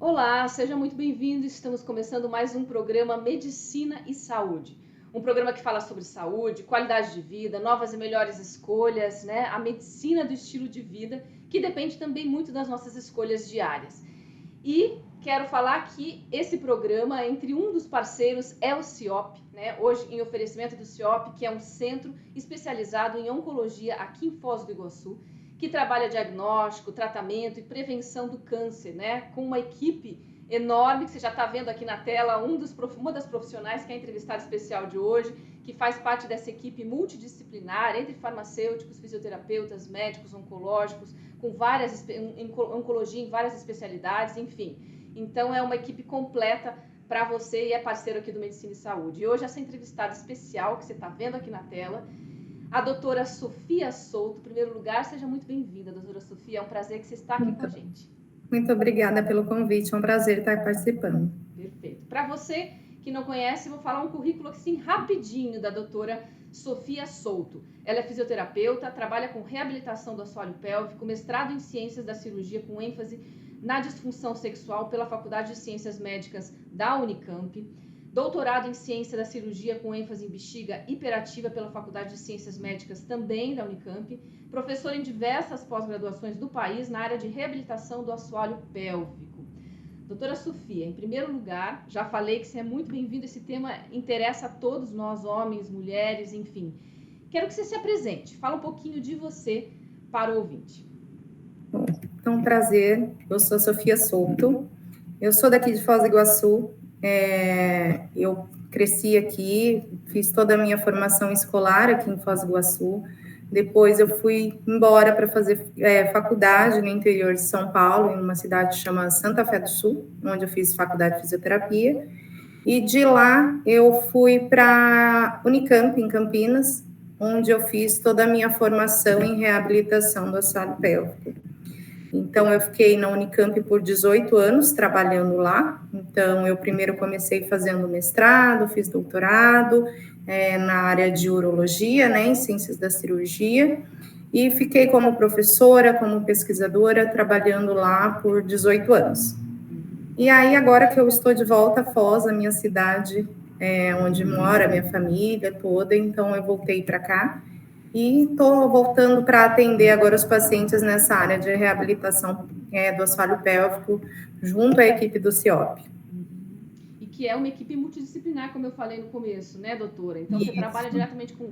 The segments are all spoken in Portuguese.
Olá, seja muito bem-vindo. Estamos começando mais um programa Medicina e Saúde. Um programa que fala sobre saúde, qualidade de vida, novas e melhores escolhas, né? A medicina do estilo de vida, que depende também muito das nossas escolhas diárias. E quero falar que esse programa, entre um dos parceiros, é o CIOP, né? Hoje em oferecimento do CIOP, que é um centro especializado em oncologia aqui em Foz do Iguaçu, que trabalha diagnóstico, tratamento e prevenção do câncer, né? Com uma equipe enorme, que você já está vendo aqui na tela, uma das profissionais que é a entrevistada especial de hoje, que faz parte dessa equipe multidisciplinar, entre farmacêuticos, fisioterapeutas, médicos, oncológicos, com oncologia em várias especialidades, enfim. Então, é uma equipe completa para você e é parceiro aqui do Medicina e Saúde. E hoje, essa entrevistada especial que você está vendo aqui na tela, a doutora Sofia Souto. Em primeiro lugar, seja muito bem-vinda, doutora Sofia. É um prazer que você está aqui com a gente. Muito obrigada pelo convite, é um prazer estar participando. Perfeito. Para você que não conhece, vou falar um currículo assim rapidinho da doutora Sofia Souto. Ela é fisioterapeuta, trabalha com reabilitação do assoalho pélvico, mestrado em ciências da cirurgia com ênfase na disfunção sexual pela Faculdade de Ciências Médicas da Unicamp, doutorado em ciência da cirurgia com ênfase em bexiga hiperativa pela Faculdade de Ciências Médicas também da Unicamp, professor em diversas pós-graduações do país na área de reabilitação do assoalho pélvico. Doutora Sofia, em primeiro lugar, já falei que você é muito bem-vinda, esse tema interessa a todos nós, homens, mulheres, enfim. Quero que você se apresente, fala um pouquinho de você para o ouvinte. Bom, então, um prazer, eu sou Sofia Souto, eu sou daqui de Foz do Iguaçu, eu cresci aqui, fiz toda a minha formação escolar aqui em Foz do Iguaçu, depois eu fui embora para fazer faculdade no interior de São Paulo, em uma cidade chamada Santa Fé do Sul, onde eu fiz faculdade de fisioterapia, e de lá eu fui para Unicamp, em Campinas, onde eu fiz toda a minha formação em reabilitação do assoalho pélvico. Então, eu fiquei na Unicamp por 18 anos trabalhando lá. Então, eu primeiro comecei fazendo mestrado, fiz doutorado na área de urologia, né, em ciências da cirurgia, e fiquei como professora, como pesquisadora, trabalhando lá por 18 anos. E aí, agora que eu estou de volta a Foz, a minha cidade, onde mora a minha família toda, então eu voltei para cá e estou voltando para atender agora os pacientes nessa área de reabilitação do assoalho pélvico, junto à equipe do CIOP. E que é uma equipe multidisciplinar, como eu falei no começo, né, doutora? Então, você trabalha diretamente com,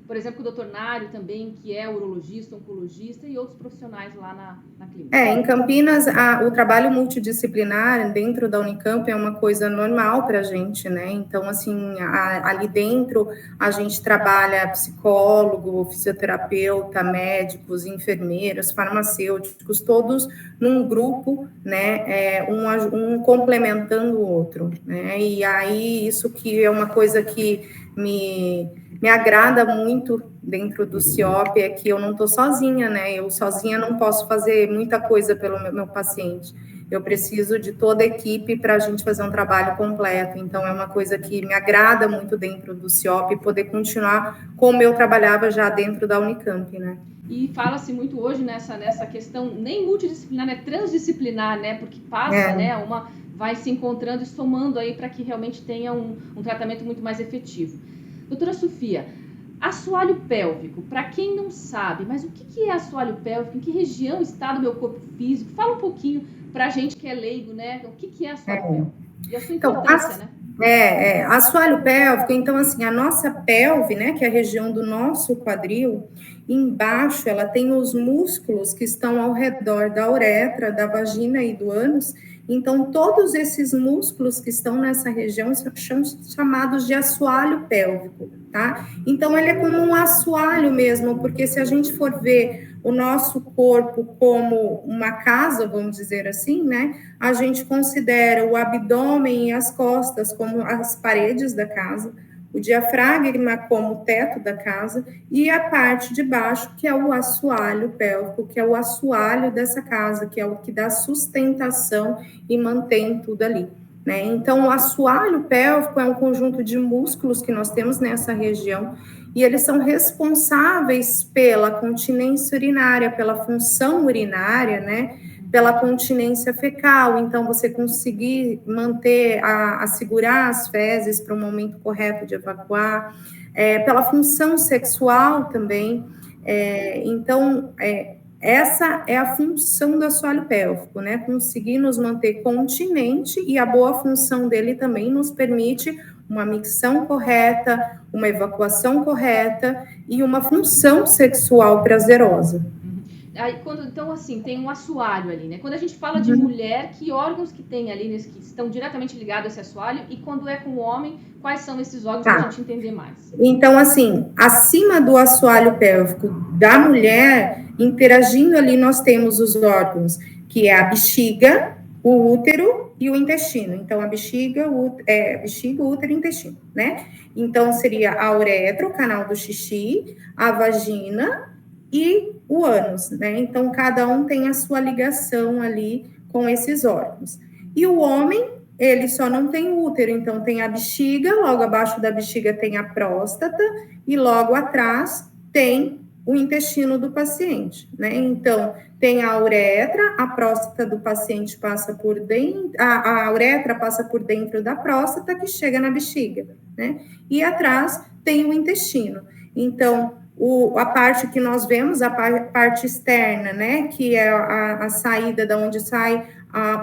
por exemplo, com o doutor Nário também, que é urologista, oncologista e outros profissionais lá na clínica. Em Campinas, o trabalho multidisciplinar dentro da Unicamp é uma coisa normal para a gente, né? Então, assim, ali dentro a gente trabalha psicólogo, fisioterapeuta, médicos, enfermeiros, farmacêuticos, todos num grupo, né? Um complementando o outro, né? E aí, isso que é uma coisa que me agrada muito dentro do CIOP é que eu não estou sozinha, né? Eu sozinha não posso fazer muita coisa pelo meu paciente. Eu preciso de toda a equipe para a gente fazer um trabalho completo. Então, é uma coisa que me agrada muito dentro do CIOP, poder continuar como eu trabalhava já dentro da Unicamp, né? E fala-se muito hoje nessa questão, nem multidisciplinar, né? Transdisciplinar, né? Porque passa, né? Uma vai se encontrando e somando aí para que realmente tenha um tratamento muito mais efetivo. Doutora Sofia, assoalho pélvico, para quem não sabe, mas o que é assoalho pélvico? Em que região está do meu corpo físico? Fala um pouquinho para a gente que é leigo, né? O que é assoalho pélvico? E a sua importância, né? Assoalho pélvico, então, assim, a nossa pelve, né, que é a região do nosso quadril, embaixo ela tem os músculos que estão ao redor da uretra, da vagina e do ânus. Então, todos esses músculos que estão nessa região são chamados de assoalho pélvico, tá? Então, ele é como um assoalho mesmo, porque se a gente for ver o nosso corpo como uma casa, vamos dizer assim, né? A gente considera o abdômen e as costas como as paredes da casa, o diafragma como o teto da casa e a parte de baixo, que é o assoalho pélvico, que é o assoalho dessa casa, que é o que dá sustentação e mantém tudo ali, né? Então, o assoalho pélvico é um conjunto de músculos que nós temos nessa região e eles são responsáveis pela continência urinária, pela função urinária, né? pela continência fecal, então você conseguir manter, segurar as fezes para o momento correto de evacuar, pela função sexual também, então, essa é a função do assoalho pélvico, né? Conseguir nos manter continente, e a boa função dele também nos permite uma micção correta, uma evacuação correta e uma função sexual prazerosa. Aí, então, assim, tem um assoalho ali, né? Quando a gente fala de mulher, que órgãos que tem ali, que estão diretamente ligados a esse assoalho? E quando é com o homem, quais são esses órgãos para a gente entender mais? Então, assim, acima do assoalho pélvico da mulher, interagindo ali, nós temos os órgãos, que é a bexiga, o útero e o intestino. Então, a bexiga, o útero e o intestino, né? Então, seria a uretra, o canal do xixi, a vagina e o ânus, né? Então, cada um tem a sua ligação ali com esses órgãos. E o homem, ele só não tem útero, então tem a bexiga, logo abaixo da bexiga tem a próstata, e logo atrás tem o intestino do paciente, né? Então, tem a uretra, a próstata do paciente passa por dentro, a uretra passa por dentro da próstata, que chega na bexiga, né? E atrás tem o intestino. Então, a parte que nós vemos, a parte externa, né, que é a saída da onde sai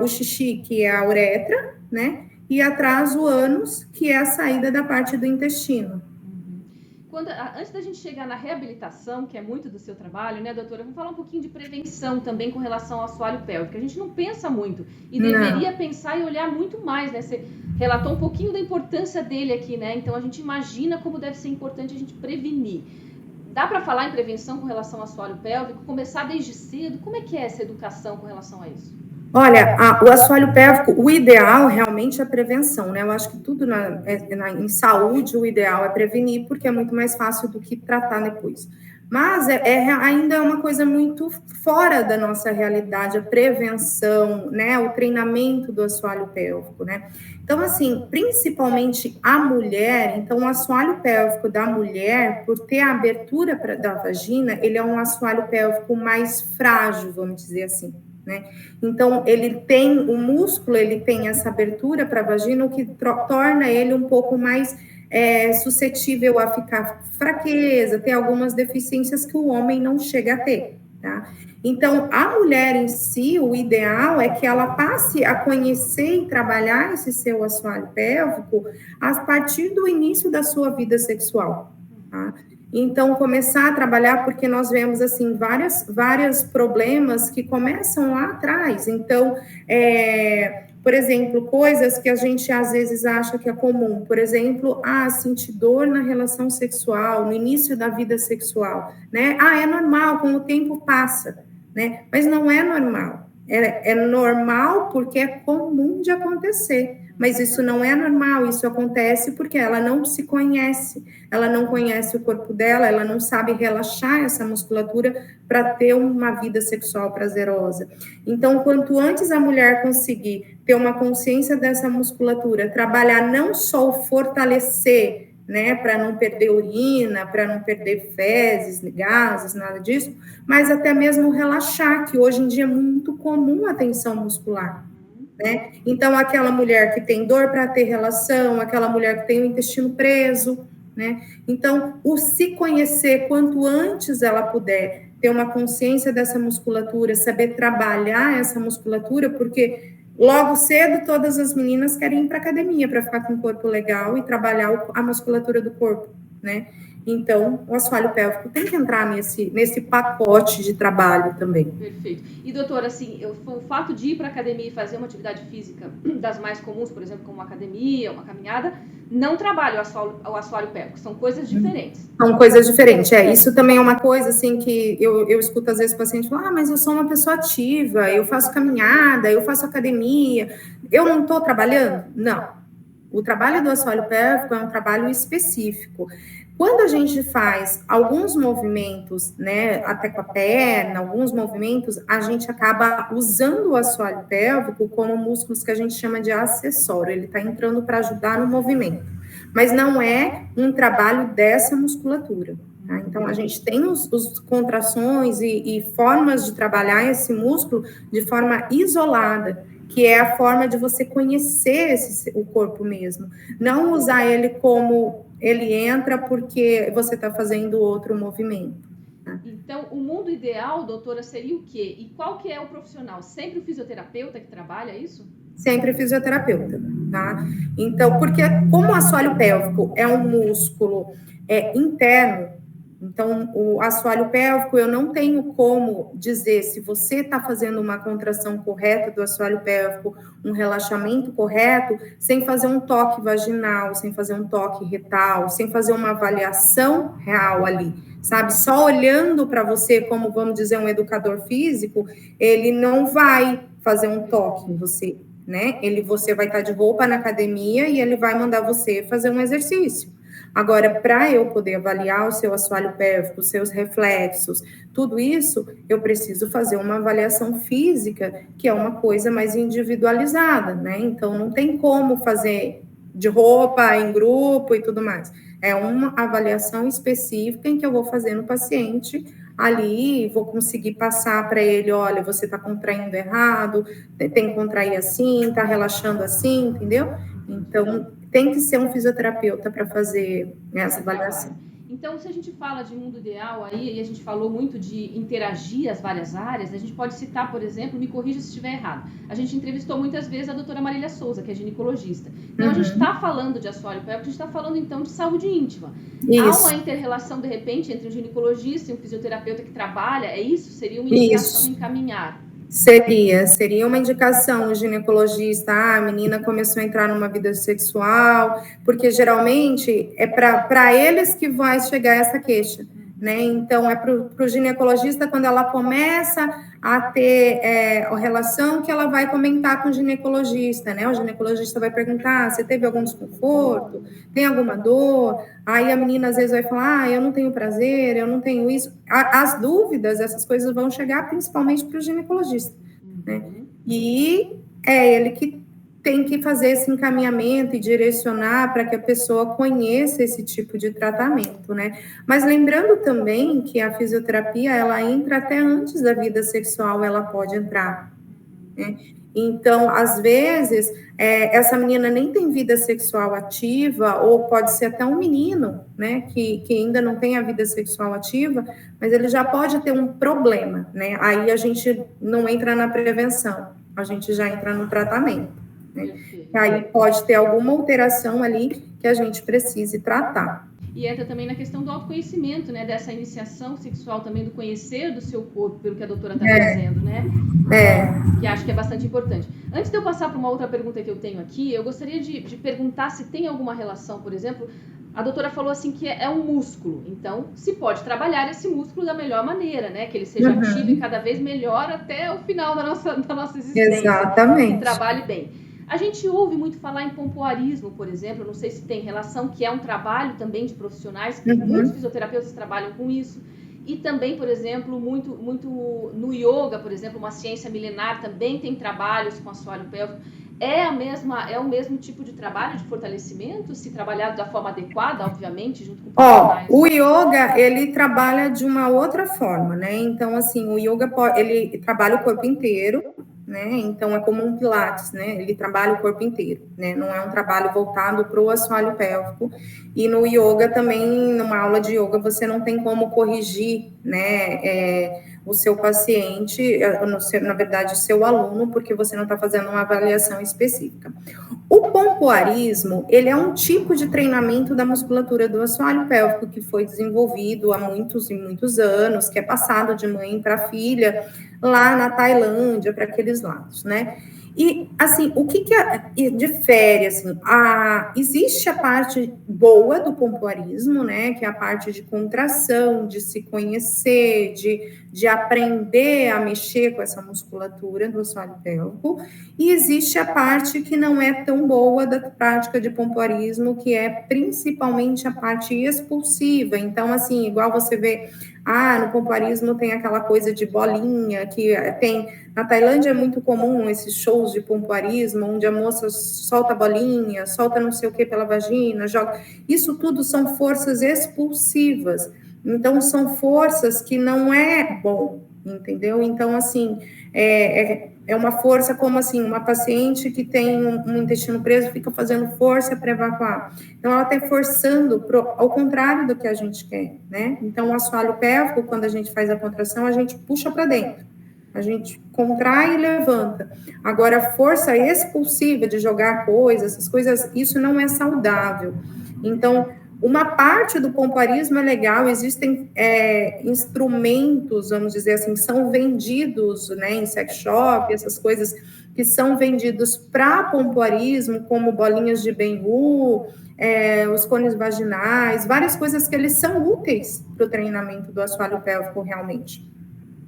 o xixi, que é a uretra, né, e atrás o ânus, que é a saída da parte do intestino. Antes da gente chegar na reabilitação, que é muito do seu trabalho, né, doutora, vamos falar um pouquinho de prevenção também com relação ao assoalho pélvico. A gente não pensa muito e deveria pensar e olhar muito mais, né? Você relatou um pouquinho da importância dele aqui, né? Então a gente imagina como deve ser importante a gente prevenir. Dá para falar em prevenção com relação ao assoalho pélvico? Começar desde cedo? Como é que é essa educação com relação a isso? Olha, o assoalho pélvico, o ideal realmente é a prevenção, né? Eu acho que tudo em saúde, o ideal é prevenir, porque é muito mais fácil do que tratar depois. Mas ainda é uma coisa muito fora da nossa realidade, a prevenção, né? O treinamento do assoalho pélvico, né? Então, assim, principalmente a mulher, então o assoalho pélvico da mulher, por ter a abertura da vagina, ele é um assoalho pélvico mais frágil, vamos dizer assim, né? Então, o músculo, ele tem essa abertura para a vagina, o que torna ele um pouco mais suscetível a ficar fraqueza, ter algumas deficiências que o homem não chega a ter, tá? Então, a mulher em si, o ideal é que ela passe a conhecer e trabalhar esse seu assoalho pélvico a partir do início da sua vida sexual, tá? Então, começar a trabalhar, porque nós vemos, assim, vários problemas que começam lá atrás. Então, por exemplo, coisas que a gente às vezes acha que é comum. Por exemplo, sentir dor na relação sexual, no início da vida sexual, né? É normal, com o tempo passa, né? Mas não é normal. É normal porque é comum de acontecer. Mas isso não é normal, isso acontece porque ela não se conhece, ela não conhece o corpo dela, ela não sabe relaxar essa musculatura para ter uma vida sexual prazerosa. Então, quanto antes a mulher conseguir ter uma consciência dessa musculatura, trabalhar não só o fortalecer, né, para não perder urina, para não perder fezes, gases, nada disso, mas até mesmo relaxar, que hoje em dia é muito comum a tensão muscular. Né? Então, aquela mulher que tem dor para ter relação, aquela mulher que tem o intestino preso, né? Então, o se conhecer quanto antes ela puder, ter uma consciência dessa musculatura, saber trabalhar essa musculatura, porque logo cedo todas as meninas querem ir para academia para ficar com um corpo legal e trabalhar a musculatura do corpo, né? Então, o assoalho pélvico tem que entrar nesse pacote de trabalho também. Perfeito. E, doutora, assim, o fato de ir para a academia e fazer uma atividade física das mais comuns, por exemplo, como uma academia, uma caminhada, não trabalha o assoalho pélvico, são coisas diferentes. São coisas diferentes, isso também é uma coisa, assim, que eu escuto às vezes o paciente falar, mas eu sou uma pessoa ativa, eu faço caminhada, eu faço academia, eu não estou trabalhando? Não. O trabalho do assoalho pélvico é um trabalho específico. Quando a gente faz alguns movimentos, né, até com a perna, alguns movimentos, a gente acaba usando o assoalho pélvico como músculos que a gente chama de acessório, ele está entrando para ajudar no movimento, mas não é um trabalho dessa musculatura, Tá? Então, a gente tem os contrações e formas de trabalhar esse músculo de forma isolada, que é a forma de você conhecer o corpo mesmo. Não usar ele como ele entra porque você está fazendo outro movimento. Tá? Então, o mundo ideal, doutora, seria o quê? E qual que é o profissional? Sempre o fisioterapeuta que trabalha isso? Sempre fisioterapeuta, tá? Então, porque como o assoalho pélvico é um músculo interno, então o assoalho pélvico eu não tenho como dizer se você está fazendo uma contração correta do assoalho pélvico, um relaxamento correto, sem fazer um toque vaginal, sem fazer um toque retal, sem fazer uma avaliação real ali, sabe? Só olhando para você como, vamos dizer, um educador físico, ele não vai fazer um toque em você, né? Você vai estar de roupa na academia e ele vai mandar você fazer um exercício. Agora, para eu poder avaliar o seu assoalho pélvico, os seus reflexos, tudo isso, eu preciso fazer uma avaliação física, que é uma coisa mais individualizada, né? Então, não tem como fazer de roupa, em grupo e tudo mais. É uma avaliação específica em que eu vou fazer no paciente ali, vou conseguir passar para ele, olha, você está contraindo errado, tem que contrair assim, está relaxando assim, entendeu? Então, tem que ser um fisioterapeuta para fazer essa avaliação. Então, se a gente fala de mundo ideal aí, e a gente falou muito de interagir as várias áreas, a gente pode citar, por exemplo, me corrija se estiver errado, a gente entrevistou muitas vezes a doutora Marília Souza, que é ginecologista. Então, a gente está falando de assoalho pélvico, a gente está falando, então, de saúde íntima. Isso. Há uma inter-relação, de repente, entre um ginecologista e um fisioterapeuta que trabalha, é isso? Seria uma indicação encaminhar? Seria uma indicação, o ginecologista, a menina começou a entrar numa vida sexual, porque geralmente é para eles que vai chegar essa queixa, né? Então, é para o ginecologista, quando ela começa a ter a relação, que ela vai comentar com o ginecologista, né? O ginecologista vai perguntar, você teve algum desconforto? Tem alguma dor? Aí a menina às vezes vai falar, eu não tenho prazer, eu não tenho isso. As dúvidas, essas coisas vão chegar principalmente para o ginecologista, né? E é ele que tem que fazer esse encaminhamento e direcionar para que a pessoa conheça esse tipo de tratamento, né? Mas lembrando também que a fisioterapia, ela entra até antes da vida sexual, ela pode entrar, né? Então, às vezes, essa menina nem tem vida sexual ativa, ou pode ser até um menino, né, que ainda não tem a vida sexual ativa, mas ele já pode ter um problema, né? Aí a gente não entra na prevenção, a gente já entra no tratamento, né? Aí pode ter alguma alteração ali que a gente precise tratar. E entra também na questão do autoconhecimento, né? Dessa iniciação sexual também, do conhecer do seu corpo, pelo que a doutora está dizendo, né? Que acho que é bastante importante. Antes de eu passar para uma outra pergunta que eu tenho aqui, eu gostaria de perguntar se tem alguma relação, por exemplo, a doutora falou assim que é um músculo, então se pode trabalhar esse músculo da melhor maneira, né? Que ele seja ativo e cada vez melhor até o final da nossa existência. Exatamente. Que trabalhe bem. A gente ouve muito falar em pompoarismo, por exemplo, não sei se tem relação, que é um trabalho também de profissionais, que muitos fisioterapeutas trabalham com isso, e também, por exemplo, muito no yoga, por exemplo, uma ciência milenar também tem trabalhos com assoalho pélvico. É o mesmo tipo de trabalho de fortalecimento, se trabalhado da forma adequada, obviamente, junto com profissionais? O yoga, ele trabalha de uma outra forma, né? Então, assim, o yoga, ele trabalha o corpo inteiro, né? Então, é como um pilates, né? Ele trabalha o corpo inteiro, né? Não é um trabalho voltado para o assoalho pélvico. E no yoga também, numa aula de yoga, você não tem como corrigir, né? O seu paciente, na verdade, o seu aluno, porque você não está fazendo uma avaliação específica. O pompoarismo, ele é um tipo de treinamento da musculatura do assoalho pélvico que foi desenvolvido há muitos e muitos anos, que é passado de mãe para filha, lá na Tailândia, para aqueles lados, né? E, assim, o que difere, assim, existe a parte boa do pompoarismo, né, que é a parte de contração, de se conhecer, de aprender a mexer com essa musculatura do assoalho pélvico, e existe a parte que não é tão boa da prática de pompoarismo, que é principalmente a parte expulsiva. Então, assim, igual você vê, no pompoarismo tem aquela coisa de bolinha, que tem... Na Tailândia é muito comum esses shows de pompoarismo, onde a moça solta a bolinha, solta não sei o que pela vagina, joga... Isso tudo são forças expulsivas. Então, são forças que não é bom, entendeu? Então, assim, é uma força como, assim, uma paciente que tem um intestino preso fica fazendo força para evacuar. Então, ela está forçando ao contrário do que a gente quer, né? Então, o assoalho pélvico, quando a gente faz a contração, a gente puxa para dentro. A gente contrai e levanta. Agora, a força expulsiva de jogar coisas, essas coisas, isso não é saudável. Então, uma parte do pompoarismo é legal, existem instrumentos, vamos dizer assim, são vendidos, né, em sex shop, essas coisas que são vendidos para pompoarismo, como bolinhas de Bengu, os cones vaginais, várias coisas que eles são úteis para o treinamento do assoalho pélvico realmente,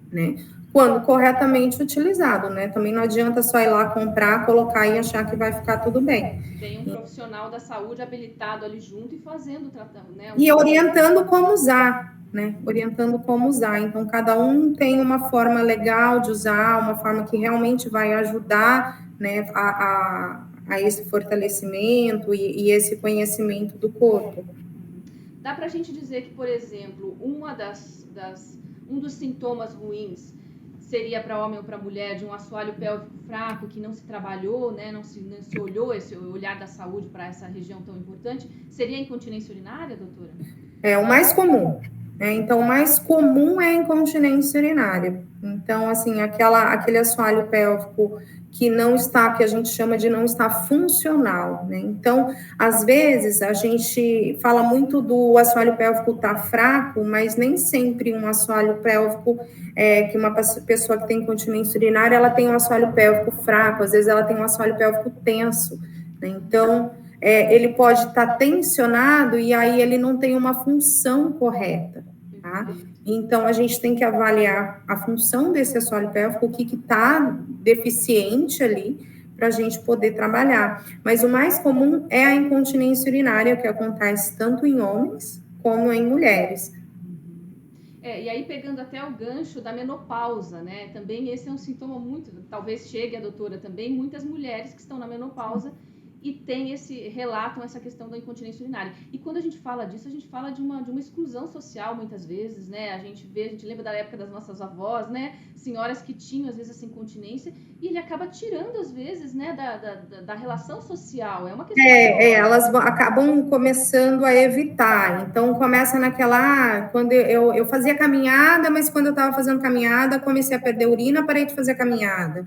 né? Quando corretamente utilizado, né? Também não adianta só ir lá comprar, colocar e achar que vai ficar tudo bem. Tem um profissional da saúde habilitado ali junto e fazendo o tratamento, né? E orientando como usar, né? Orientando como usar. Então, cada um tem uma forma legal de usar, uma forma que realmente vai ajudar, né, a esse fortalecimento e esse conhecimento do corpo. Dá para a gente dizer que, por exemplo, um dos sintomas ruins seria para homem ou para mulher de um assoalho pélvico fraco que não se trabalhou, né, não se olhou esse olhar da saúde para essa região tão importante, seria a incontinência urinária, doutora? É o mais comum. Então, o mais comum é a incontinência urinária. Então, assim, aquele assoalho pélvico que não está, que a gente chama de não estar funcional, né? Então, às vezes, a gente fala muito do assoalho pélvico estar fraco, mas nem sempre um assoalho pélvico, que uma pessoa que tem incontinência urinária, ela tem um assoalho pélvico fraco, às vezes ela tem um assoalho pélvico tenso, né? Então, ele pode estar tensionado e aí ele não tem uma função correta, tá? Então, a gente tem que avaliar a função desse assoalho pélvico, o que está deficiente ali, para a gente poder trabalhar. Mas o mais comum é a incontinência urinária, que acontece tanto em homens como em mulheres. E aí pegando até o gancho da menopausa, né? Também esse é um sintoma muito, talvez chegue a doutora também, muitas mulheres que estão na menopausa e relatam essa questão da incontinência urinária. E quando a gente fala disso, a gente fala de uma exclusão social, muitas vezes, né? A gente lembra da época das nossas avós, né? Senhoras que tinham, às vezes, essa incontinência, e ele acaba tirando, às vezes, né, da relação social. É uma questão... elas acabam começando a evitar. Então, começa naquela... quando eu fazia caminhada, mas quando eu estava fazendo caminhada, comecei a perder urina, parei de fazer caminhada.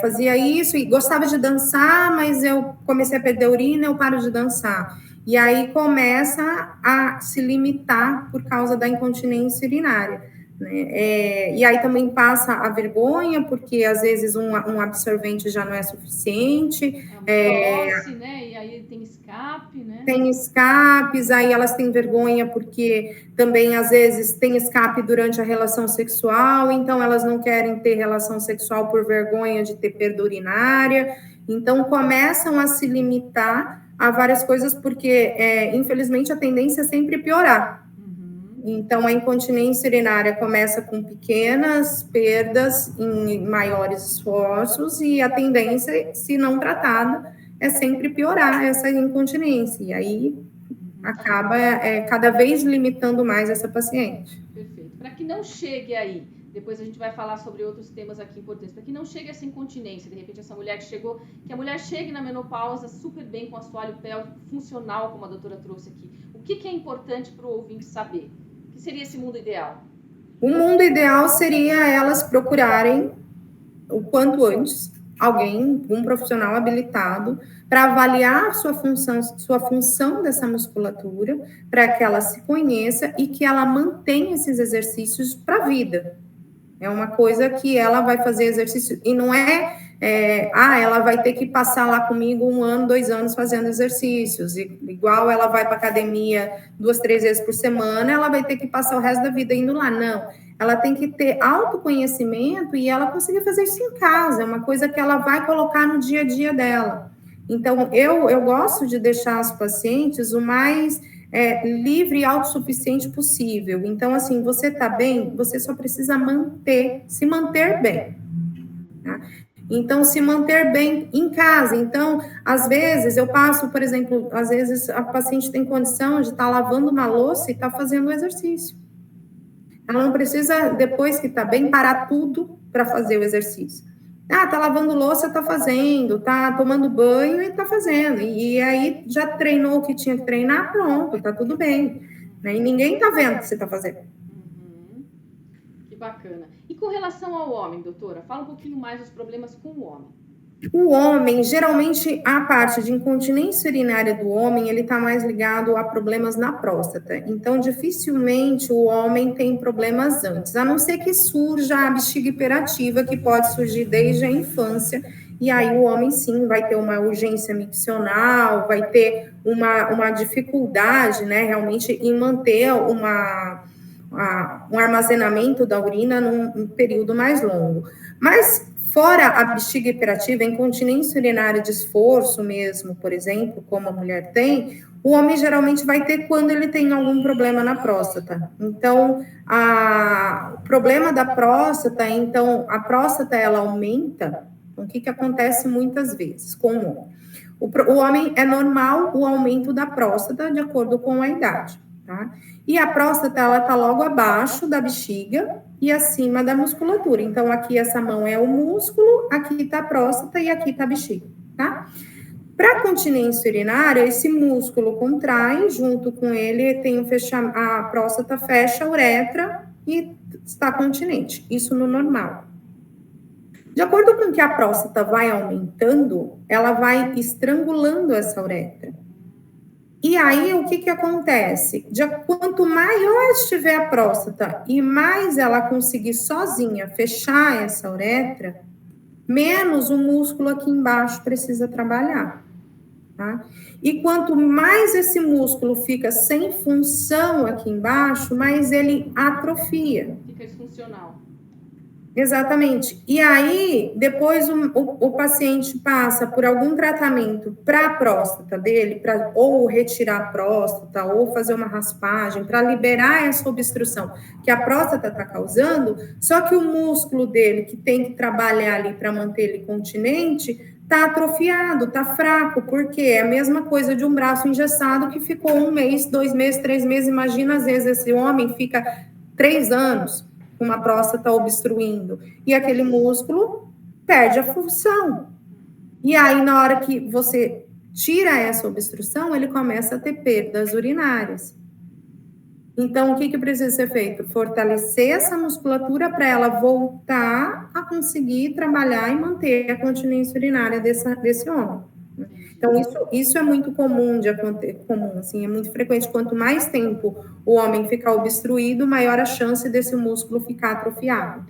Fazia isso e gostava de dançar, mas eu comecei a perder urina, eu paro de dançar. E aí começa a se limitar por causa da incontinência urinária, né? E aí também passa a vergonha, porque às vezes um absorvente já não é suficiente. Tosse, né? E aí tem escape, né? Tem escapes, aí elas têm vergonha porque também às vezes tem escape durante a relação sexual, então elas não querem ter relação sexual por vergonha de ter perda urinária, então começam a se limitar a várias coisas porque, infelizmente, a tendência é sempre piorar. Então, a incontinência urinária começa com pequenas perdas em maiores esforços e a tendência, se não tratada, é sempre piorar essa incontinência. E aí acaba cada vez limitando mais essa paciente. Perfeito. Para que não chegue aí, depois a gente vai falar sobre outros temas aqui importantes, para que não chegue essa incontinência, de repente essa mulher que a mulher chegue na menopausa super bem com assoalho pélvico funcional, como a doutora trouxe aqui. O que é importante para o ouvinte saber? O que seria esse mundo ideal? O mundo ideal seria elas procurarem o quanto antes um profissional habilitado para avaliar sua função dessa musculatura, para que ela se conheça e que ela mantenha esses exercícios para a vida. É uma coisa que ela vai fazer exercício, e não ela vai ter que passar lá comigo 1 ano, 2 anos fazendo exercícios, igual ela vai para academia 2, 3 vezes por semana, ela vai ter que passar o resto da vida indo lá, não. Ela tem que ter autoconhecimento e ela conseguir fazer isso em casa, é uma coisa que ela vai colocar no dia a dia dela. Então, eu gosto de deixar as pacientes o mais livre e autossuficiente possível. Então, assim, você está bem, você só precisa se manter bem. Tá? Então, se manter bem em casa. Então, às vezes, eu passo, por exemplo, às vezes a paciente tem condição de estar lavando uma louça e estar fazendo o exercício. Ela não precisa, depois que está bem, parar tudo para fazer o exercício. Ah, tá lavando louça, tá fazendo, tá tomando banho e tá fazendo. E aí já treinou o que tinha que treinar, pronto, tá tudo bem. Né? E ninguém tá vendo o que você tá fazendo. Uhum. Que bacana. E com relação ao homem, doutora, fala um pouquinho mais dos problemas com o homem. O homem, geralmente, a parte de incontinência urinária do homem, ele está mais ligado a problemas na próstata. Então, dificilmente o homem tem problemas antes, a não ser que surja a bexiga hiperativa, que pode surgir desde a infância, e aí o homem, sim, vai ter uma urgência miccional, vai ter uma dificuldade, né, realmente, em manter um armazenamento da urina num período mais longo. Mas fora a bexiga hiperativa, a incontinência urinária de esforço mesmo, por exemplo, como a mulher tem, o homem geralmente vai ter quando ele tem algum problema na próstata. Então, o problema da próstata, então, a próstata, ela aumenta. Então, o que acontece muitas vezes com o homem? O homem é normal o aumento da próstata de acordo com a idade, tá? E a próstata, ela tá logo abaixo da bexiga e acima da musculatura. Então, aqui essa mão é o músculo, aqui tá a próstata e aqui tá a bexiga, tá? Para continência urinária, esse músculo contrai, junto com ele tem a próstata fecha a uretra e está continente. Isso no normal. De acordo com que a próstata vai aumentando, ela vai estrangulando essa uretra. E aí, o que acontece? Quanto maior estiver a próstata e mais ela conseguir sozinha fechar essa uretra, menos o músculo aqui embaixo precisa trabalhar, tá? E quanto mais esse músculo fica sem função aqui embaixo, mais ele atrofia. Fica disfuncional. Exatamente. E aí, depois o paciente passa por algum tratamento para a próstata dele, para ou retirar a próstata, ou fazer uma raspagem, para liberar essa obstrução que a próstata está causando, só que o músculo dele, que tem que trabalhar ali para manter ele continente, está atrofiado, está fraco, porque é a mesma coisa de um braço engessado que ficou 1 mês, 2 meses, 3 meses. Imagina, às vezes, esse homem fica 3 anos com uma próstata obstruindo, e aquele músculo perde a função. E aí, na hora que você tira essa obstrução, ele começa a ter perdas urinárias. Então, o que precisa ser feito? Fortalecer essa musculatura para ela voltar a conseguir trabalhar e manter a continência urinária desse homem. Então, isso é muito comum de acontecer, assim, é muito frequente. Quanto mais tempo o homem ficar obstruído, maior a chance desse músculo ficar atrofiado.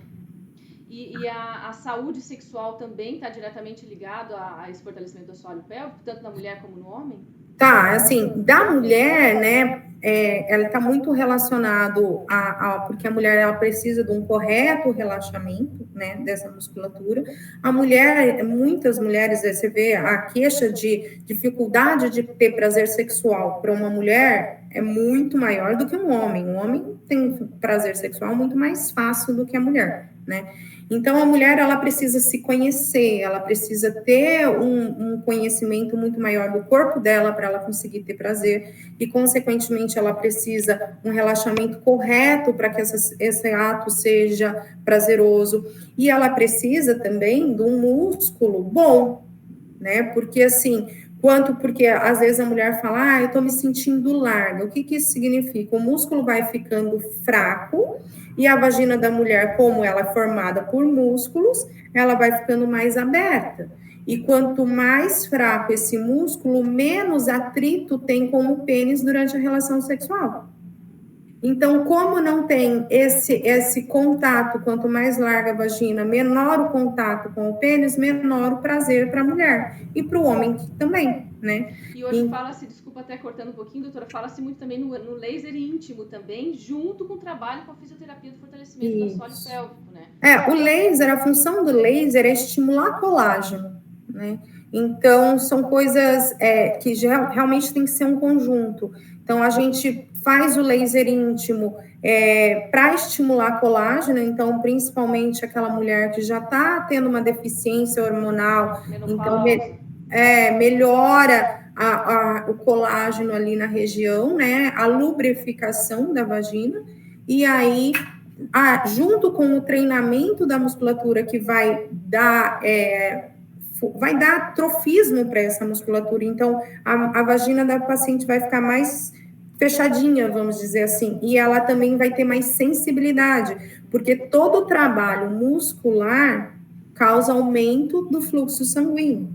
E a saúde sexual também está diretamente ligado a esse fortalecimento do assoalho pélvico, tanto na mulher como no homem? Tá, assim, da mulher, né, ela está muito relacionado porque a mulher, ela precisa de um correto relaxamento, né, dessa musculatura. A mulher, muitas mulheres, você vê a queixa de dificuldade de ter prazer sexual para uma mulher é muito maior do que um homem. Um homem tem prazer sexual muito mais fácil do que a mulher, né? Então, a mulher, ela precisa se conhecer, ela precisa ter um conhecimento muito maior do corpo dela para ela conseguir ter prazer e, consequentemente, ela precisa um relaxamento correto para que esse ato seja prazeroso. E ela precisa também de um músculo bom, né? Porque, assim, porque às vezes a mulher fala, eu tô me sentindo larga. O que isso significa? O músculo vai ficando fraco e a vagina da mulher, como ela é formada por músculos, ela vai ficando mais aberta. E quanto mais fraco esse músculo, menos atrito tem com o pênis durante a relação sexual. Então, como não tem esse contato, quanto mais larga a vagina, menor o contato com o pênis, menor o prazer para a mulher. E para o homem também, né? E hoje fala-se, desculpa até cortando um pouquinho, doutora, fala-se muito também no laser íntimo também, junto com o trabalho com a fisioterapia do fortalecimento do assoalho pélvico, né? O laser, a função do laser é estimular colágeno, né? Então, são coisas que realmente tem que ser um conjunto. Então, a gente faz o laser íntimo para estimular colágeno, então, principalmente aquela mulher que já está tendo uma deficiência hormonal, então melhora o colágeno ali na região, né? A lubrificação da vagina, e aí, junto com o treinamento da musculatura que vai dar trofismo para essa musculatura, então a vagina da paciente vai ficar mais fechadinha, vamos dizer assim, e ela também vai ter mais sensibilidade, porque todo o trabalho muscular causa aumento do fluxo sanguíneo.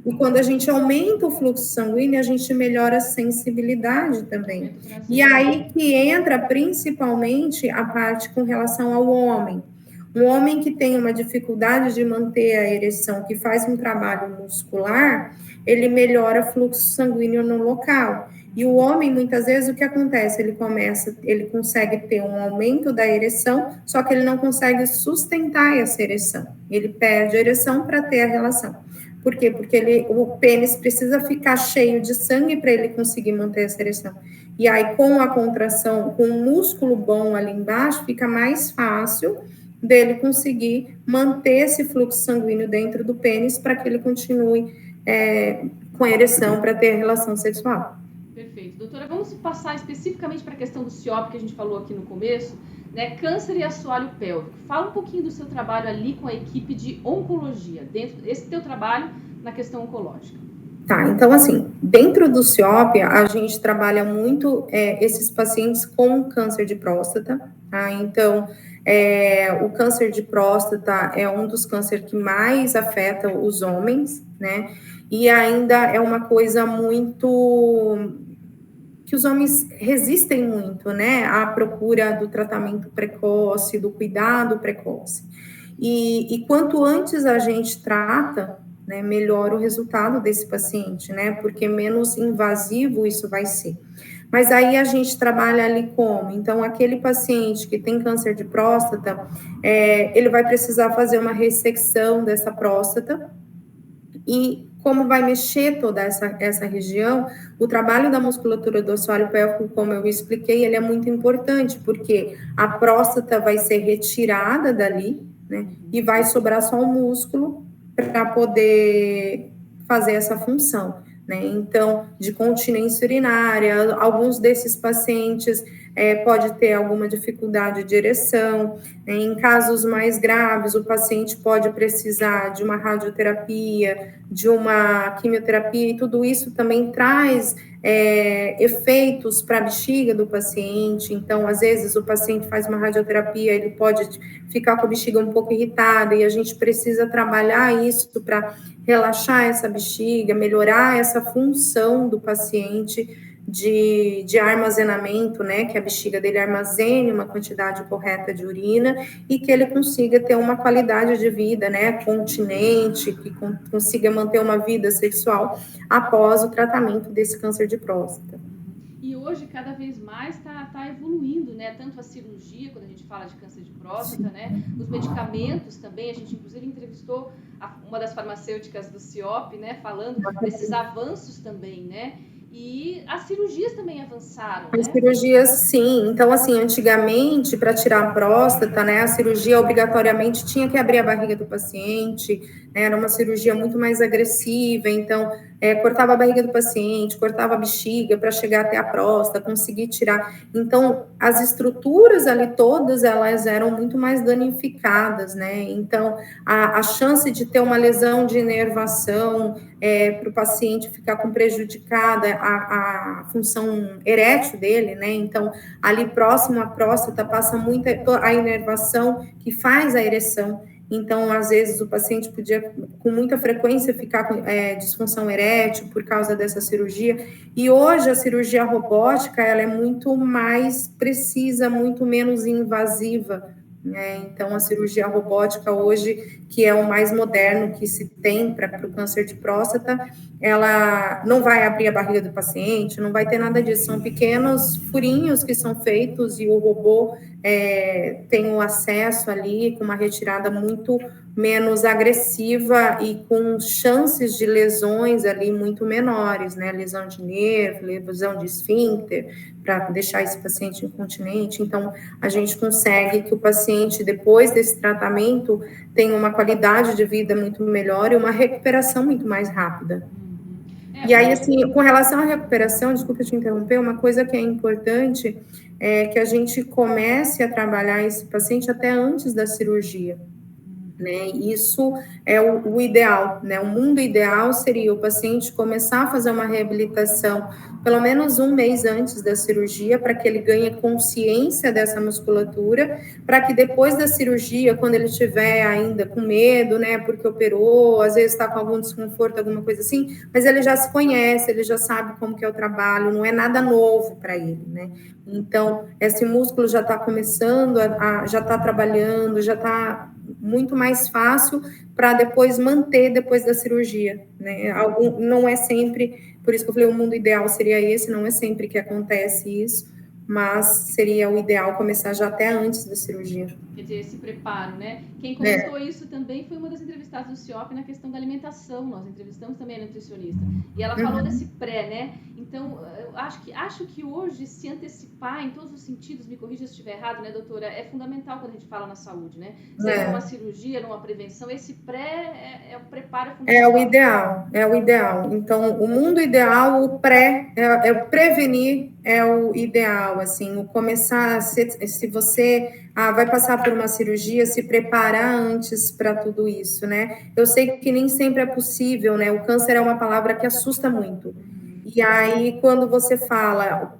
E quando a gente aumenta o fluxo sanguíneo, a gente melhora a sensibilidade também. E aí que entra principalmente a parte com relação ao homem. Um homem que tem uma dificuldade de manter a ereção, que faz um trabalho muscular, ele melhora o fluxo sanguíneo no local. E o homem, muitas vezes, o que acontece? Ele consegue ter um aumento da ereção, só que ele não consegue sustentar essa ereção. Ele perde a ereção para ter a relação. Por quê? Porque o pênis precisa ficar cheio de sangue para ele conseguir manter essa ereção. E aí, com a contração, com um músculo bom ali embaixo, fica mais fácil dele conseguir manter esse fluxo sanguíneo dentro do pênis para que ele continue com a ereção para ter a relação sexual. Perfeito. Doutora, vamos passar especificamente para a questão do CIOP que a gente falou aqui no começo, né? Câncer e assoalho pélvico. Fala um pouquinho do seu trabalho ali com a equipe de oncologia, dentro desse teu trabalho na questão oncológica. Tá, então assim, dentro do CIOP, a gente trabalha muito esses pacientes com câncer de próstata, tá? Então, o câncer de próstata é um dos cânceres que mais afeta os homens, né? E ainda é uma coisa muito que os homens resistem muito, né, à procura do tratamento precoce, do cuidado precoce. E quanto antes a gente trata, né, melhor o resultado desse paciente, né, porque menos invasivo isso vai ser. Mas aí a gente trabalha ali como? Então, aquele paciente que tem câncer de próstata, ele vai precisar fazer uma ressecção dessa próstata, e como vai mexer toda essa região, o trabalho da musculatura do assoalho pélvico, como eu expliquei, ele é muito importante, porque a próstata vai ser retirada dali, né, e vai sobrar só um músculo para poder fazer essa função, né, então, de continência urinária, alguns desses pacientes pode ter alguma dificuldade de ereção, em casos mais graves, o paciente pode precisar de uma radioterapia, de uma quimioterapia, e tudo isso também traz efeitos para a bexiga do paciente. Então, às vezes, o paciente faz uma radioterapia, ele pode ficar com a bexiga um pouco irritada, e a gente precisa trabalhar isso para relaxar essa bexiga, melhorar essa função do paciente de armazenamento, né, que a bexiga dele armazene uma quantidade correta de urina e que ele consiga ter uma qualidade de vida, né, continente, que consiga manter uma vida sexual após o tratamento desse câncer de próstata. E hoje, cada vez mais, está evoluindo, né, tanto a cirurgia, quando a gente fala de câncer de próstata, né, os medicamentos também, a gente inclusive entrevistou uma das farmacêuticas do CIOP, né, falando desses avanços também, né, e as cirurgias também avançaram, né? As cirurgias, sim. Então, assim, antigamente, para tirar a próstata, né, a cirurgia obrigatoriamente tinha que abrir a barriga do paciente, né, era uma cirurgia muito mais agressiva, então, cortava a barriga do paciente, cortava a bexiga para chegar até a próstata, conseguir tirar. Então, as estruturas ali todas, elas eram muito mais danificadas, né, então, a chance de ter uma lesão de inervação, para o paciente ficar com prejudicada a função erétil dele, né? Então, ali próximo à próstata passa muita a inervação que faz a ereção. Então, às vezes, o paciente podia, com muita frequência, ficar com disfunção erétil por causa dessa cirurgia. E hoje, a cirurgia robótica, ela é muito mais precisa, muito menos invasiva, né? Então, a cirurgia robótica hoje, que é o mais moderno que se tem para o câncer de próstata, ela não vai abrir a barriga do paciente, não vai ter nada disso. São pequenos furinhos que são feitos e o robô tem o acesso ali com uma retirada muito menos agressiva e com chances de lesões ali muito menores, né? Lesão de nervo, lesão de esfíncter, para deixar esse paciente incontinente. Então, a gente consegue que o paciente, depois desse tratamento, tenha uma qualidade de vida muito melhor e uma recuperação muito mais rápida. E aí, assim, com relação à recuperação, desculpa te interromper, uma coisa que é importante é que a gente comece a trabalhar esse paciente até antes da cirurgia, né? Isso é o ideal, né? O mundo ideal seria o paciente começar a fazer uma reabilitação pelo menos um mês antes da cirurgia, para que ele ganhe consciência dessa musculatura, para que depois da cirurgia, quando ele estiver ainda com medo, né, porque operou, às vezes está com algum desconforto, alguma coisa assim, mas ele já se conhece, ele já sabe como que é o trabalho, não é nada novo para ele, né? Então, esse músculo já está começando, já está trabalhando, já está muito mais fácil para depois manter depois da cirurgia, né? Não é sempre, por isso que eu falei, o mundo ideal seria esse, não é sempre que acontece isso, mas seria o ideal começar já até antes da cirurgia. Quer dizer, esse preparo, né? Quem comentou isso também foi uma das entrevistadas do CIOP na questão da alimentação. Nós entrevistamos também a nutricionista. E ela falou desse pré, né? Então, eu acho que hoje se antecipar em todos os sentidos, me corrija se estiver errado, né, doutora? É fundamental quando a gente fala na saúde, né? Seja numa cirurgia, numa prevenção, esse pré é o preparo fundamental. É o ideal. Então, o mundo ideal, o pré, o prevenir é o ideal, assim, o começar, se você vai passar por uma cirurgia, se preparar antes para tudo isso, né? Eu sei que nem sempre é possível, né? O câncer é uma palavra que assusta muito. E aí, quando você fala,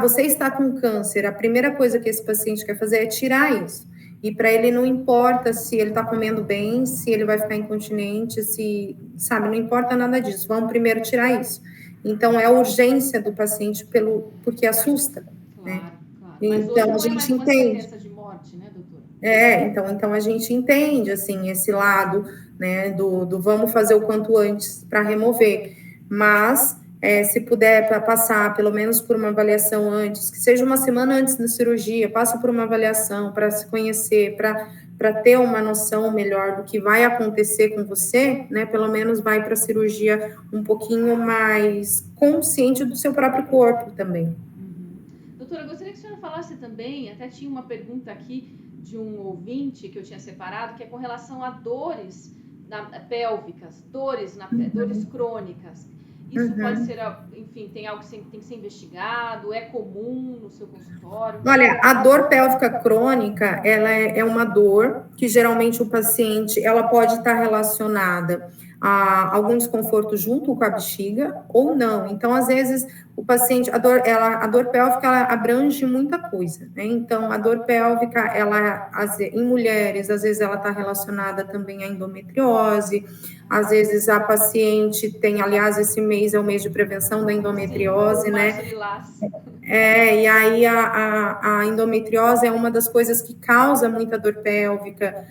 você está com câncer, a primeira coisa que esse paciente quer fazer é tirar isso. E para ele não importa se ele está comendo bem, se ele vai ficar incontinente, sabe, não importa nada disso. Vamos primeiro tirar isso. Então, é a urgência do paciente porque assusta, né? Claro. Então, a gente entende. De morte, né, doutora? Então a gente entende, assim, esse lado, né, do vamos fazer o quanto antes para remover. Mas, se puder passar pelo menos por uma avaliação antes, que seja uma semana antes da cirurgia, passa por uma avaliação para se conhecer, para ter uma noção melhor do que vai acontecer com você, né? Pelo menos vai para a cirurgia um pouquinho mais consciente do seu próprio corpo também. Doutora, gostaria que a senhora falasse também, até tinha uma pergunta aqui de um ouvinte que eu tinha separado, que é com relação a dores pélvicas, dores crônicas. Isso pode ser, enfim, tem algo que tem que ser investigado, é comum no seu consultório? Olha, a dor pélvica crônica, ela é uma dor que geralmente o paciente, ela pode estar relacionada a algum desconforto junto com a bexiga ou não. Então, às vezes, o paciente, a dor pélvica, ela abrange muita coisa, né? Então, a dor pélvica, em mulheres, às vezes ela está relacionada também à endometriose, às vezes a paciente tem, aliás, esse mês é o mês de prevenção da endometriose, né? E aí a endometriose é uma das coisas que causa muita dor pélvica.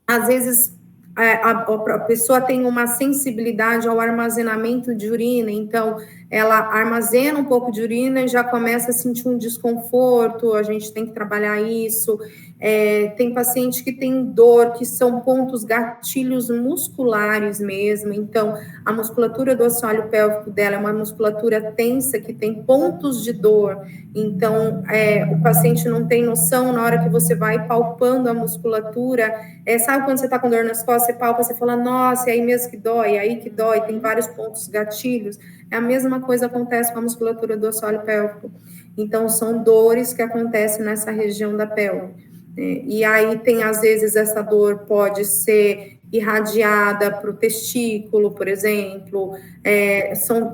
Às vezes a pessoa tem uma sensibilidade ao armazenamento de urina, então ela armazena um pouco de urina e já começa a sentir um desconforto, a gente tem que trabalhar isso. Tem paciente que tem dor, que são pontos gatilhos musculares mesmo, então a musculatura do assoalho pélvico dela é uma musculatura tensa, que tem pontos de dor, então o paciente não tem noção na hora que você vai palpando a musculatura, sabe quando você está com dor nas costas, você palpa, você fala, nossa, é aí mesmo que dói, é aí que dói, tem vários pontos gatilhos. A mesma coisa acontece com a musculatura do assoalho pélvico. Então, são dores que acontecem nessa região da pelve. E aí tem, às vezes, essa dor pode ser irradiada para o testículo, por exemplo,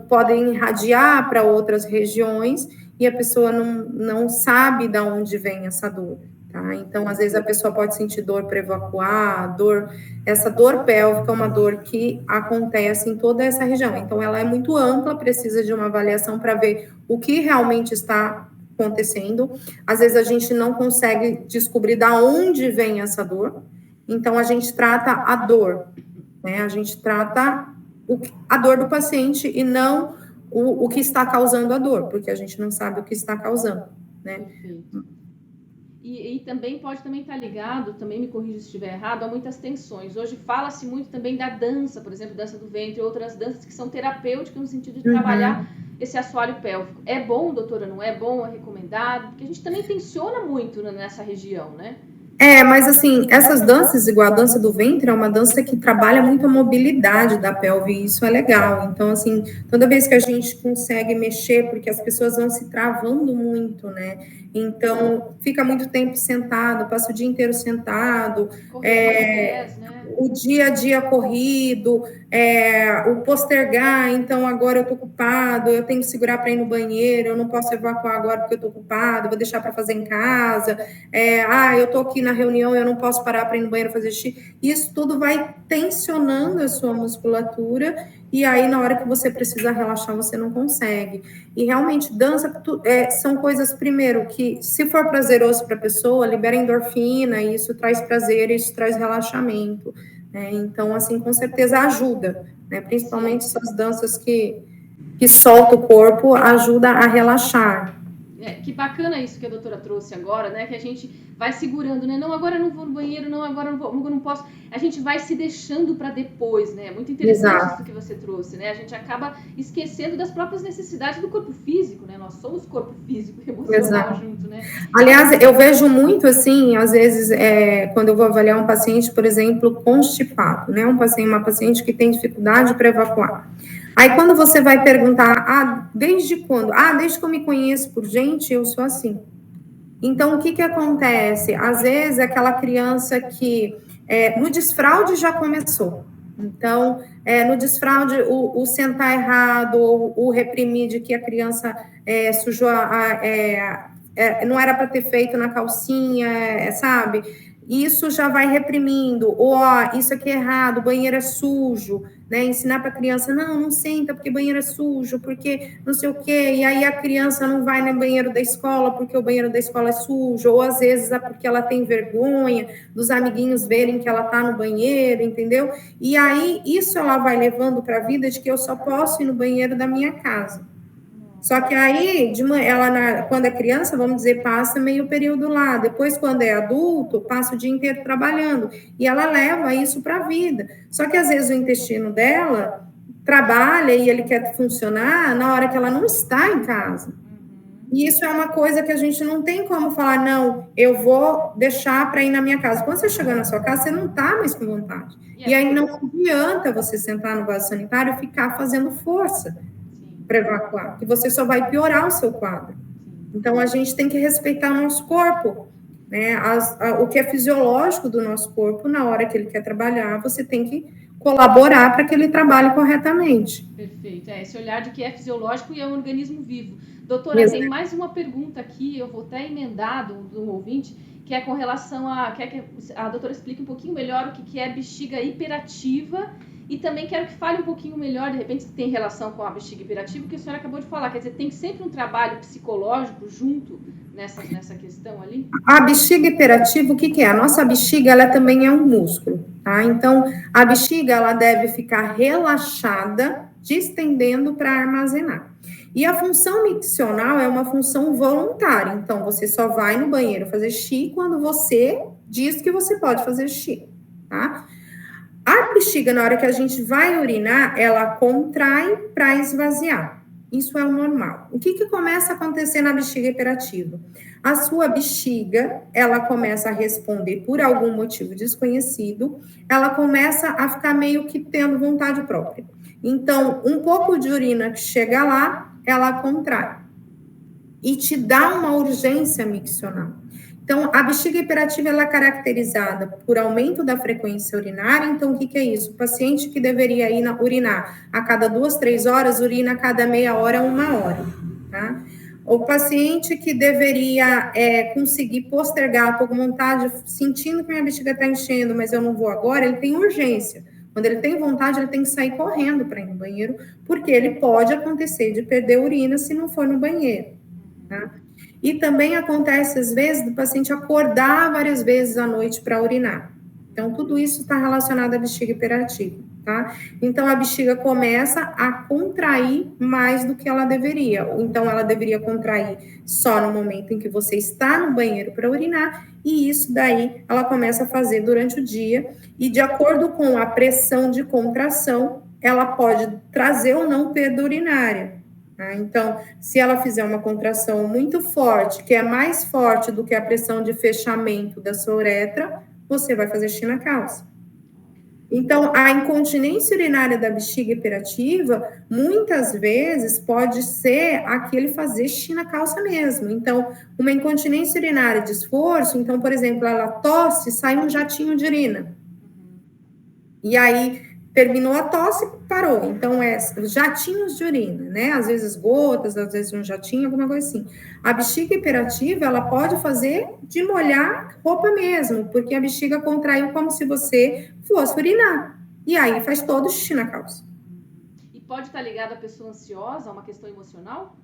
podem irradiar para outras regiões e a pessoa não sabe de onde vem essa dor. Tá? Então, às vezes, a pessoa pode sentir dor para evacuar, essa dor pélvica é uma dor que acontece em toda essa região. Então, ela é muito ampla, precisa de uma avaliação para ver o que realmente está acontecendo. Às vezes, a gente não consegue descobrir de onde vem essa dor. Então, a gente trata a dor, né? A gente trata a dor do paciente e não o que está causando a dor, porque a gente não sabe o que está causando. né? Perfeito. E também pode também estar ligado, também me corrija se estiver errado, a muitas tensões. Hoje fala-se muito também da dança, por exemplo, dança do ventre, outras danças que são terapêuticas no sentido de trabalhar esse assoalho pélvico. É bom, doutora, não é bom, é recomendado? Porque a gente também tensiona muito nessa região, né? Mas assim, essas danças, igual a dança do ventre, é uma dança que trabalha muito a mobilidade da pelve, e isso é legal. Então, assim, toda vez que a gente consegue mexer, porque as pessoas vão se travando muito, né? Então, fica muito tempo sentado, passa o dia inteiro sentado, Pés, né? O dia a dia corrido, o postergar, então agora eu tô ocupado, eu tenho que segurar para ir no banheiro, eu não posso evacuar agora porque eu tô ocupado, vou deixar para fazer em casa, eu tô aqui na reunião, eu não posso parar para ir no banheiro fazer xixi. Isso tudo vai tensionando a sua musculatura, e aí na hora que você precisa relaxar, você não consegue. E realmente, dança são coisas, primeiro, que se for prazeroso para a pessoa, libera endorfina, e isso traz prazer, isso traz relaxamento. Então, assim, com certeza ajuda, né? Principalmente essas danças que soltam o corpo, ajuda a relaxar. Que bacana isso que a doutora trouxe agora, né? Que a gente vai segurando, né? Não, agora eu não vou no banheiro, não, agora eu não posso. A gente vai se deixando para depois, né? Muito interessante Exato. Isso que você trouxe, né? A gente acaba esquecendo das próprias necessidades do corpo físico, né? Nós somos corpo físico e emocional junto, né? Aliás, eu vejo muito assim, às vezes, quando eu vou avaliar um paciente, por exemplo, constipado, né? Uma paciente que tem dificuldade para evacuar. Aí, quando você vai perguntar, desde quando? Desde que eu me conheço por gente, eu sou assim. Então, o que acontece? Às vezes, aquela criança que no desfraude já começou. Então, no desfraude, o sentar errado, o reprimir de que a criança sujou não era para ter feito na calcinha, sabe? Isso já vai reprimindo. Ou, isso aqui é errado, banheiro é sujo, né? Ensinar para a criança, não senta porque banheiro é sujo, porque não sei o quê. E aí a criança não vai no banheiro da escola porque o banheiro da escola é sujo. Ou às vezes é porque ela tem vergonha dos amiguinhos verem que ela tá no banheiro, entendeu? E aí isso ela vai levando para a vida de que eu só posso ir no banheiro da minha casa. Só que aí, quando é criança, vamos dizer, passa meio período lá. Depois, quando é adulto, passa o dia inteiro trabalhando. E ela leva isso para a vida. Só que, às vezes, o intestino dela trabalha e ele quer funcionar na hora que ela não está em casa. E isso é uma coisa que a gente não tem como falar, não, eu vou deixar para ir na minha casa. Quando você chegar na sua casa, você não está mais com vontade. E aí não adianta você sentar no vaso sanitário e ficar fazendo força para evacuar, que você só vai piorar o seu quadro. Então, a gente tem que respeitar o nosso corpo, né? O que é fisiológico do nosso corpo, na hora que ele quer trabalhar, você tem que colaborar para que ele trabalhe corretamente. Perfeito. Esse olhar de que é fisiológico e é um organismo vivo. Doutora, tem mais uma pergunta aqui, eu vou até emendar do ouvinte, que é com relação quer que a doutora explique um pouquinho melhor o que é bexiga hiperativa. E também quero que fale um pouquinho melhor, de repente, se tem relação com a bexiga hiperativa, que a senhora acabou de falar. Quer dizer, tem sempre um trabalho psicológico junto nessa questão ali? A bexiga hiperativa, o que é? A nossa bexiga, ela também é um músculo, tá? Então, a bexiga, ela deve ficar relaxada, distendendo para armazenar. E a função miccional é uma função voluntária. Então, você só vai no banheiro fazer xixi quando você diz que você pode fazer xixi, tá? A bexiga, na hora que a gente vai urinar, ela contrai para esvaziar. Isso é o normal. O que começa a acontecer na bexiga hiperativa? A sua bexiga, ela começa a responder por algum motivo desconhecido, ela começa a ficar meio que tendo vontade própria. Então, um pouco de urina que chega lá, ela contrai. E te dá uma urgência miccional. Então, a bexiga hiperativa ela é caracterizada por aumento da frequência urinária. Então, o que é isso? O paciente que deveria urinar a cada 2, 3 horas, urina a cada meia hora, 1 hora, tá? O paciente que deveria conseguir postergar, estou com vontade, sentindo que minha bexiga está enchendo, mas eu não vou agora, ele tem urgência. Quando ele tem vontade, ele tem que sair correndo para ir no banheiro, porque ele pode acontecer de perder urina se não for no banheiro, tá? E também acontece, às vezes, do paciente acordar várias vezes à noite para urinar. Então, tudo isso está relacionado à bexiga hiperativa, tá? Então, a bexiga começa a contrair mais do que ela deveria. Então, ela deveria contrair só no momento em que você está no banheiro para urinar, e isso daí ela começa a fazer durante o dia, e de acordo com a pressão de contração, ela pode trazer ou não perda urinária. Tá? Então, se ela fizer uma contração muito forte, que é mais forte do que a pressão de fechamento da sua uretra, você vai fazer xixi na calça. Então, a incontinência urinária da bexiga hiperativa, muitas vezes, pode ser aquele fazer xixi na calça mesmo. Então, uma incontinência urinária de esforço, então, por exemplo, ela tosse, sai um jatinho de urina. E aí, terminou a tosse, parou. Então, jatinhos de urina, né? Às vezes gotas, às vezes um jatinho, alguma coisa assim. A bexiga hiperativa, ela pode fazer de molhar roupa mesmo, porque a bexiga contraiu como se você fosse urinar. E aí, faz todo o xixi na calça. E pode estar ligada à pessoa ansiosa, a uma questão emocional?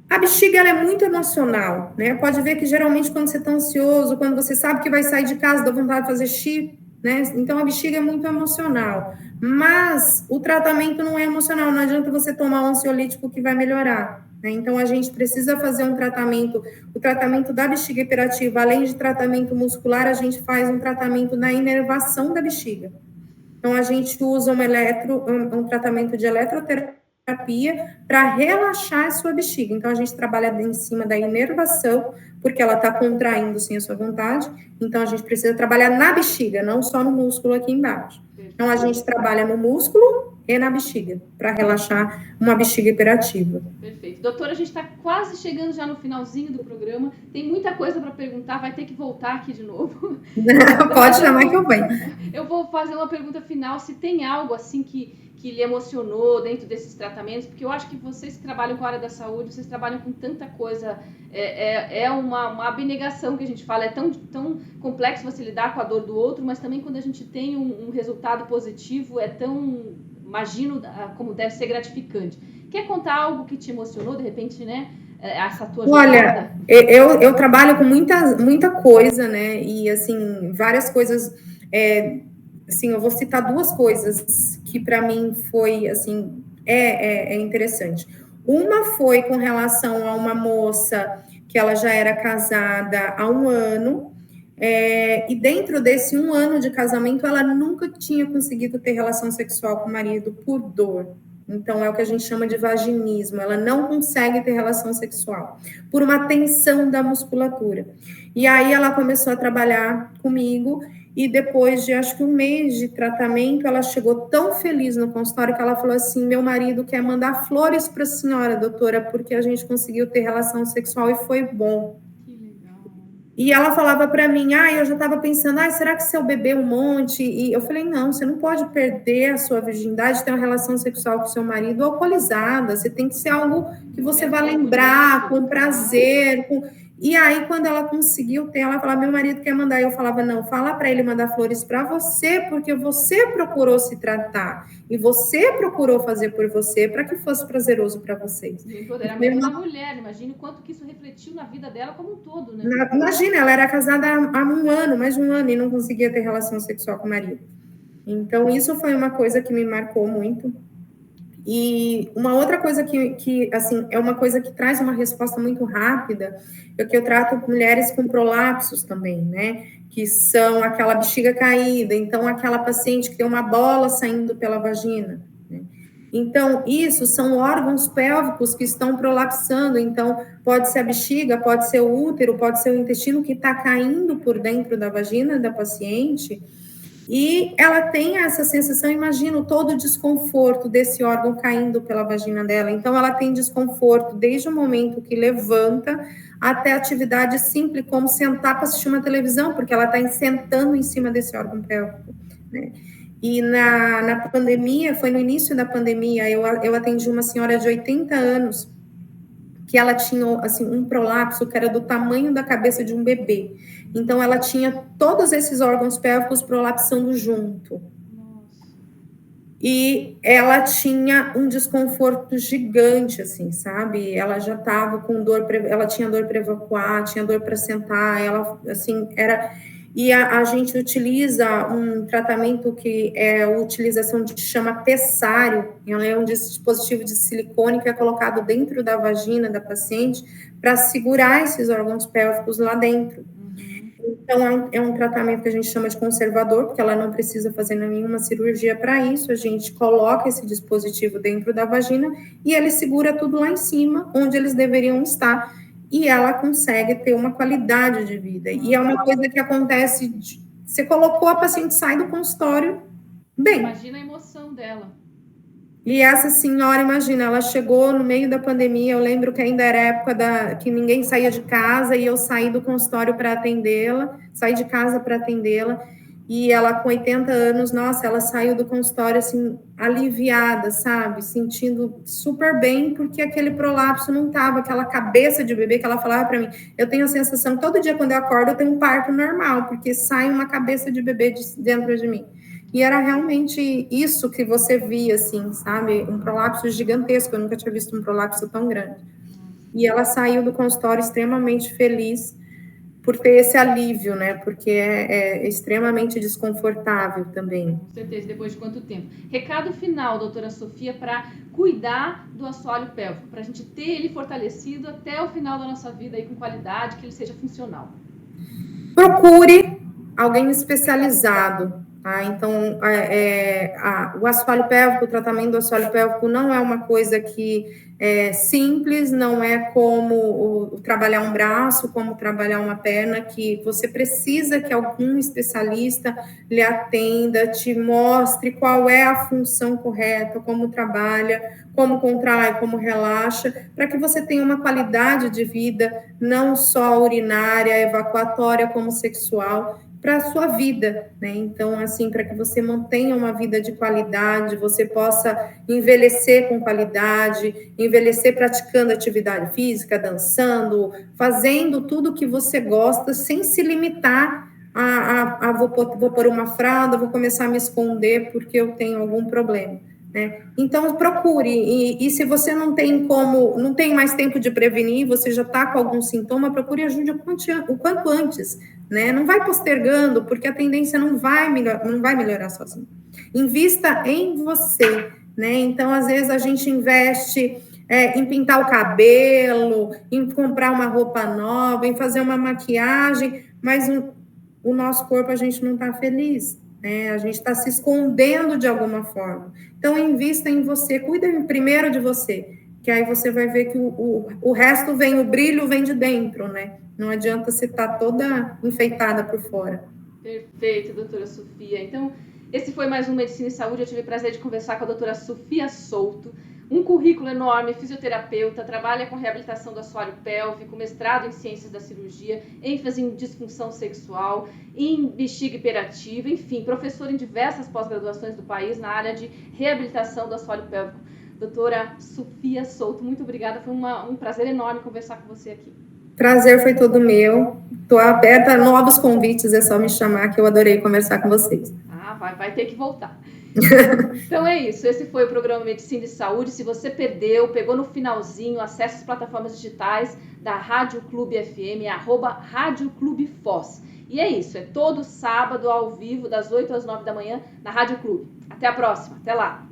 A bexiga, ela é muito emocional, né? Pode ver que, geralmente, quando você está ansioso, quando você sabe que vai sair de casa, dá vontade de fazer xixi, né? Então, a bexiga é muito emocional. Mas o tratamento não é emocional, não adianta você tomar um ansiolítico que vai melhorar, né? Então, a gente precisa fazer um tratamento, o tratamento da bexiga hiperativa, além de tratamento muscular, a gente faz um tratamento na inervação da bexiga. Então, a gente usa um tratamento de eletroterapia para relaxar a sua bexiga. Então, a gente trabalha em cima da inervação, porque ela está contraindo sem a sua vontade. Então, a gente precisa trabalhar na bexiga, não só no músculo aqui embaixo. Então, a gente trabalha no músculo e na bexiga, para relaxar uma bexiga hiperativa. Perfeito. Doutora, a gente está quase chegando já no finalzinho do programa. Tem muita coisa para perguntar, vai ter que voltar aqui de novo. Pode chamar que eu venho. Eu vou fazer uma pergunta final, se tem algo assim que lhe emocionou dentro desses tratamentos, porque eu acho que vocês que trabalham com a área da saúde, vocês trabalham com tanta coisa, é uma abnegação que a gente fala, é tão complexo você lidar com a dor do outro, mas também quando a gente tem um resultado positivo, imagino como deve ser gratificante. Quer contar algo que te emocionou, de repente, né? Essa tua jornada? Olha, eu trabalho com muita coisa, né? E, assim, várias coisas... assim, eu vou citar duas coisas que para mim foi, assim, interessante. Uma foi com relação a uma moça que ela já era casada há 1 ano, e dentro desse 1 ano de casamento, ela nunca tinha conseguido ter relação sexual com o marido por dor. Então, é o que a gente chama de vaginismo. Ela não consegue ter relação sexual por uma tensão da musculatura. E aí, ela começou a trabalhar comigo. E depois de, acho que 1 mês de tratamento, ela chegou tão feliz no consultório que ela falou assim: meu marido quer mandar flores para a senhora, doutora, porque a gente conseguiu ter relação sexual e foi bom. Que legal. E ela falava para mim, eu já estava pensando, será que se eu beber um monte? E eu falei, não, você não pode perder a sua virgindade, ter uma relação sexual com seu marido alcoolizada, você tem que ser algo que você vai lembrar, com prazer, E aí, quando ela conseguiu ter, ela falava, meu marido quer mandar. Eu falava, não, fala para ele mandar flores para você, porque você procurou se tratar. E você procurou fazer por você, para que fosse prazeroso para vocês. O empoderamento da mulher, imagina o quanto que isso refletiu na vida dela como um todo, né? Imagina, ela era casada há 1 ano, mais de 1 ano, e não conseguia ter relação sexual com o marido. Então, isso foi uma coisa que me marcou muito. E uma outra coisa que assim, é uma coisa que traz uma resposta muito rápida, é que eu trato mulheres com prolapsos também, né? Que são aquela bexiga caída, então aquela paciente que tem uma bola saindo pela vagina, né? Então, isso são órgãos pélvicos que estão prolapsando, então pode ser a bexiga, pode ser o útero, pode ser o intestino que está caindo por dentro da vagina da paciente, e ela tem essa sensação, imagino, todo o desconforto desse órgão caindo pela vagina dela. Então, ela tem desconforto desde o momento que levanta até atividade simples, como sentar para assistir uma televisão, porque ela está sentando em cima desse órgão pélvico, né? E na pandemia, foi no início da pandemia, eu atendi uma senhora de 80 anos, que ela tinha, assim, um prolapso que era do tamanho da cabeça de um bebê. Então, ela tinha todos esses órgãos pélvicos prolapsando junto. E ela tinha um desconforto gigante, assim, sabe? Ela já estava com dor, ela tinha dor para evacuar, tinha dor para sentar, ela, assim, era... E a gente utiliza um tratamento que é a utilização de chama pessário, é um dispositivo de silicone que é colocado dentro da vagina da paciente para segurar esses órgãos pélvicos lá dentro. Então, é um tratamento que a gente chama de conservador, porque ela não precisa fazer nenhuma cirurgia para isso. A gente coloca esse dispositivo dentro da vagina e ele segura tudo lá em cima, onde eles deveriam estar. E ela consegue ter uma qualidade de vida. E é uma coisa que acontece, você colocou, a paciente sai do consultório bem. Imagina a emoção dela. E essa senhora, imagina, ela chegou no meio da pandemia, eu lembro que ainda era época que ninguém saía de casa, e eu saí do consultório para atendê-la, saí de casa para atendê-la, e ela com 80 anos, nossa, ela saiu do consultório, assim, aliviada, sabe, sentindo super bem, porque aquele prolapso não tava, aquela cabeça de bebê que ela falava para mim, eu tenho a sensação, todo dia quando eu acordo, eu tenho um parto normal, porque sai uma cabeça de bebê dentro de mim. E era realmente isso que você via, assim, sabe? Um prolapso gigantesco. Eu nunca tinha visto um prolapso tão grande. E ela saiu do consultório extremamente feliz por ter esse alívio, né? Porque é extremamente desconfortável também. Com certeza, depois de quanto tempo. Recado final, doutora Sofia, para cuidar do assoalho pélvico, para a gente ter ele fortalecido até o final da nossa vida aí com qualidade, que ele seja funcional. Procure alguém especializado. Tá? Então, o assoalho pélvico, o tratamento do assoalho pélvico não é uma coisa que é simples, não é como trabalhar um braço, como trabalhar uma perna, que você precisa que algum especialista lhe atenda, te mostre qual é a função correta, como trabalha, como contrai, como relaxa, para que você tenha uma qualidade de vida, não só urinária, evacuatória, como sexual, para a sua vida, né? Então, assim, para que você mantenha uma vida de qualidade, você possa envelhecer com qualidade, envelhecer praticando atividade física, dançando, fazendo tudo que você gosta, sem se limitar vou pôr uma fralda, vou começar a me esconder porque eu tenho algum problema, né? Então, procure, e se você não tem mais tempo de prevenir, você já está com algum sintoma, procure ajuda o quanto antes, né? Não vai postergando, porque a tendência não vai melhorar sozinho. Invista em você, né? Então, às vezes, a gente investe em pintar o cabelo, em comprar uma roupa nova, em fazer uma maquiagem, mas o nosso corpo, a gente não está feliz, né? A gente está se escondendo de alguma forma. Então, invista em você, cuida primeiro de você, que aí você vai ver que o resto vem, o brilho vem de dentro, né? Não adianta você estar toda enfeitada por fora. Perfeito, doutora Sofia. Então, esse foi mais um Medicina e Saúde. Eu tive o prazer de conversar com a doutora Sofia Souto, um currículo enorme, fisioterapeuta, trabalha com reabilitação do assoalho pélvico, mestrado em ciências da cirurgia, ênfase em disfunção sexual, em bexiga hiperativa, enfim, professor em diversas pós-graduações do país na área de reabilitação do assoalho pélvico. Doutora Sofia Souto, muito obrigada, foi um prazer enorme conversar com você aqui. Prazer foi todo meu, estou aberta a novos convites, é só me chamar que eu adorei conversar com vocês. Vai ter que voltar. Então é isso, esse foi o programa Medicina e Saúde. Se você pegou no finalzinho, acesse as plataformas digitais da Rádio Clube FM, Rádio Clube Foz. E é isso, é todo sábado ao vivo, das 8 às 9 da manhã, na Rádio Clube. Até a próxima, até lá!